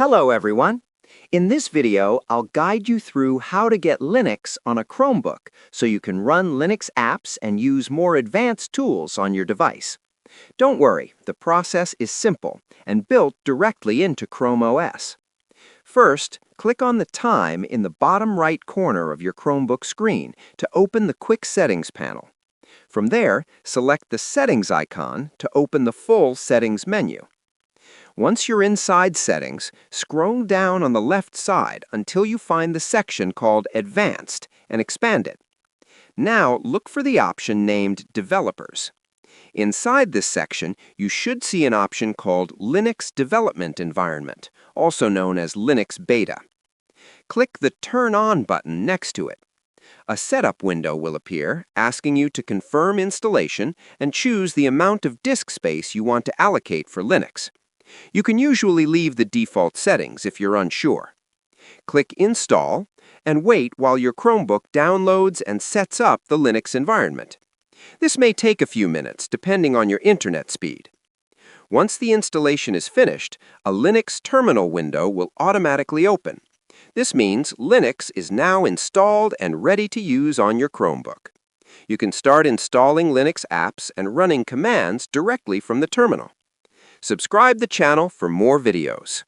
Hello everyone. In this video, I'll guide you through how to get Linux on a Chromebook so you can run Linux apps and use more advanced tools on your device. Don't worry, the process is simple and built directly into Chrome OS. First, click on the time in the bottom right corner of your Chromebook screen to open the Quick Settings panel. From there, select the Settings icon to open the full Settings menu. Once you're inside Settings, scroll down on the left side until you find the section called Advanced and expand it. Now look for the option named Developers. Inside this section, you should see an option called Linux Development Environment, also known as Linux Beta. Click the Turn On button next to it. A setup window will appear, asking you to confirm installation and choose the amount of disk space you want to allocate for Linux. You can usually leave the default settings if you're unsure. Click Install and wait while your Chromebook downloads and sets up the Linux environment. This may take a few minutes depending on your internet speed. Once the installation is finished, a Linux terminal window will automatically open. This means Linux is now installed and ready to use on your Chromebook. You can start installing Linux apps and running commands directly from the terminal. Subscribe the channel for more videos.